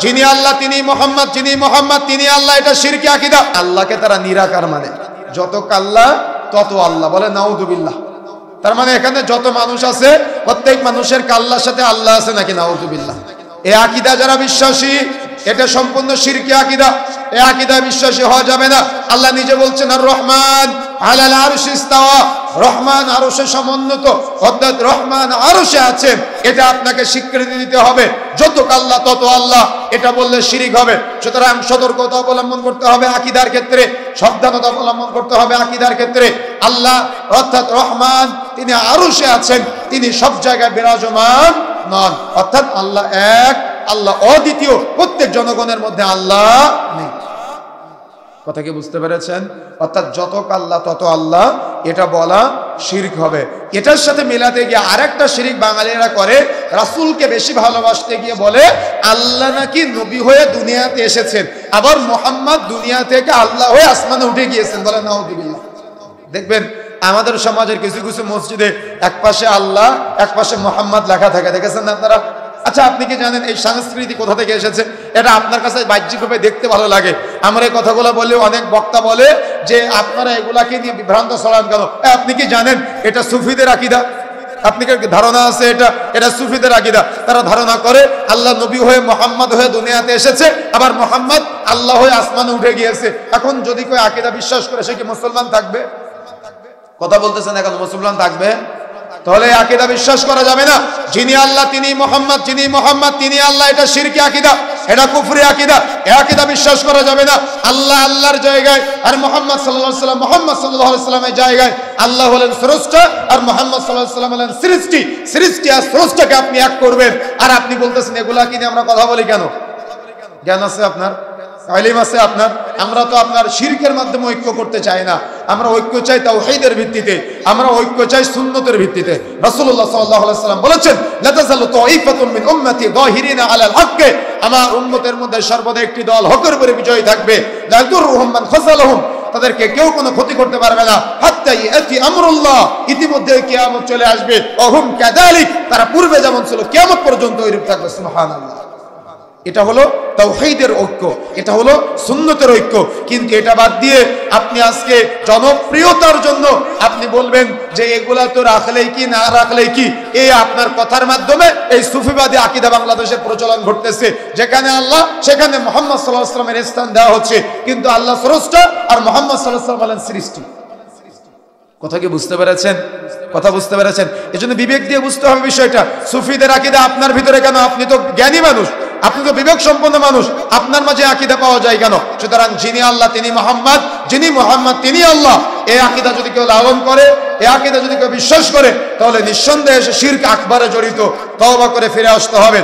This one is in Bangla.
যিনি আল্লাহ তিনি মোহাম্মদ, যিনি মোহাম্মদ তিনি আল্লাহ, এটা শিরকি আকীদা। আল্লাহকে তারা নিরাকার মানে, যত কাল্লা তত আল্লাহ বলে, নাউযুবিল্লাহ। তার মানে এখানে যত মানুষ আছে প্রত্যেক মানুষের কাল্লার সাথে আল্লাহ আছে নাকি, নাউযুবিল্লাহ। এই আকীদা যারা বিশ্বাসী এটা সম্পূর্ণ শিরকি আকীদা। এই আকীদা বিশ্বাসী হওয়া যাবে না। আল্লাহ নিজে বলছেন আর রহমান আলাল আরশি ইস্তাওয়া, রহমান আরশে সমুন্নত, অর্থাৎ রহমান আরশে আছেন, এটা আপনাকে স্বীকৃতি দিতে হবে। যত আল্লাহ তত আল্লাহ, এটা বললে শিরক হবে। সুতরাং সতর্কতা অবলম্বন করতে হবে আকীদার ক্ষেত্রে, সাবধানতা অবলম্বন করতে হবে আকীদার ক্ষেত্রে। আল্লাহ অর্থাৎ রহমান তিনি আরশে আছেন, তিনি সব জায়গায় বিরাজমান নন, অর্থাৎ আল্লাহ এক, আল্লাহ অদ্বিতীয়, প্রত্যেক জনগণের মধ্যে আল্লাহ নেই। কথা কি বুঝতে পেরেছেন? অর্থাৎ যত আল্লাহ তত আল্লাহ, এটা বলা শিরক হবে। এটার সাথে মেলাতে গিয়ে আরেকটা শিরক বাঙালিরা করে, রাসূলকে বেশি ভালোবাসতে গিয়ে বলে আল্লাহ নাকি নবী হয়ে দুনিয়াতে এসেছেন, আবার মুহাম্মদ দুনিয়া থেকে আল্লাহ হয়ে আসমানে উঠে গিয়েছেন, বলে নাউযুবিল্লাহ। দেখবেন আমাদের সমাজের কিছু কিছু মসজিদে এক পাশে আল্লাহ এক পাশে মুহাম্মদ লেখা থাকে, দেখেছেন না আপনারা? আচ্ছা, আপনি কি জানেন এই সংস্কৃতি কোথা থেকে এসেছে? এটা আপনার কাছে বাহ্যিকভাবে দেখতে ভালো লাগে। আমরা এই কথাগুলো বলে অনেক বক্তা বলে যে আপনারা এগুলাকে নিয়ে বিভ্রান্ত ছড়ান কেন? আপনি কি জানেন এটা সুফিদের আকীদা? আপনি কি ধারণা আছে এটা সুফিদের আকীদা? তারা ধারণা করে আল্লাহ নবী হয়ে মুহাম্মদ হয়ে দুনিয়াতে এসেছে, আবার মুহাম্মদ আল্লাহ হয়ে আসমানে উঠে গিয়েছে। এখন যদি কেউ আকীদা বিশ্বাস করে সে কি মুসলমান থাকবে? কথা বলতেছেন, এখন মুসলমান থাকবে? তাহলে আকীদা বিশ্বাস করা যাবে না। যিনি আল্লাহ তিনি মোহাম্মদ, যিনি মোহাম্মদ তিনি আল্লাহ, এটা শিরকি আকীদা, এটা কুফরি আকীদা। এই আকীদা বিশ্বাস করা যাবে না। আল্লাহ আল্লাহর জায়গায় আর মুহাম্মদ সাল্লাল্লাহু আলাইহি ওয়াসাল্লাম মুহাম্মদ সাল্লাল্লাহু আলাইহি ওয়াসাল্লামের জায়গায়। আল্লাহ হলেন স্রষ্টা আর মুহাম্মদ সাল্লাল্লাহু আলাইহি ওয়াসাল্লাম হলেন সৃষ্টি। সৃষ্টি আর স্রষ্টাকে আপনি এক করবেন, আর আপনি বলতেছেন এগুলা কি নিয়ে আমরা কথা বলি কেন? জ্ঞান আছে আপনার? ইলম আছে আপনার? আমরা তো আপনার শিরকের মাধ্যমে ঐক্য করতে চাই না। আমরা ঐক্য চাই তাওহীদের ভিত্তিতে, আমরা ঐক্য চাই সুন্নতের ভিত্তিতে। রাসূলুল্লাহ সাল্লাল্লাহু আলাইহি ওয়াসাল্লাম বলেছেন লা তাযালু তাঈফাতুন মিন উম্মতি যাহিরিনা আলাল হক, আমার উম্মতের মধ্যে সর্বদা একটি দল হকের উপরে বিজয়ী থাকবে। লা ইয়াদুরুহুম মান খাযালাহুম, তাদেরকে কেউ কোনো ক্ষতি করতে পারবে না। হাত্তা ইয়াতি আমরুল্লাহ, ইতিমধ্যে কিয়ামত চলে আসবে। ওহুম কাযালিক, তারা পূর্বে যেমন ছিল কিয়ামত পর্যন্ত ওইরূপ থাকবে। সুবহানাল্লাহ। এটা হলো তাওহীদের ঐক্য, এটা হলো সুন্নতের ঐক্য। কিন্তু এটা বাদ দিয়ে আপনি আজকে জনপ্রিয়তার জন্য আপনি বলবেন যে এগুলা তো রাখলেই কি না রাখলেই কি, এই আপনার কথার মাধ্যমে এই সুফিবাদী আকীদা বাংলাদেশে প্রচলন ঘটতেছে। যেখানে আল্লাহ সেখানে মুহাম্মদ সাল্লাল্লাহু আলাইহি ওয়াসাল্লামের স্থান দেওয়া হচ্ছে, কিন্তু আল্লাহ স্রষ্টা আর মুহাম্মদ সাল্লাল্লাহু আলাইহি ওয়াসাল্লাম হলেন সৃষ্টি। কথা কি বুঝতে পেরেছেন? কথা বুঝতে পেরেছেন? এজন্য বিবেক দিয়ে বুঝতে হবে বিষয়টা। সুফিদের আকীদা আপনার ভিতরে কেন? আপনি তো জ্ঞানী মানুষ, আপনি তো বিবেক সম্পন্ন মানুষ, আপনার মাঝে আকীদা পাওয়া যায় কেন? সুতরাং যিনি আল্লাহ তিনি মুহাম্মদ, যিনি মুহাম্মদ তিনি আল্লাহ, এই আকীদা যদি কেউ লালন করে, এই আকীদা যদি কেউ বিশ্বাস করে, তাহলে নিঃসন্দেহে সে শিরক আকবারে জড়িত। তওবা করে ফিরে আসতে হবে।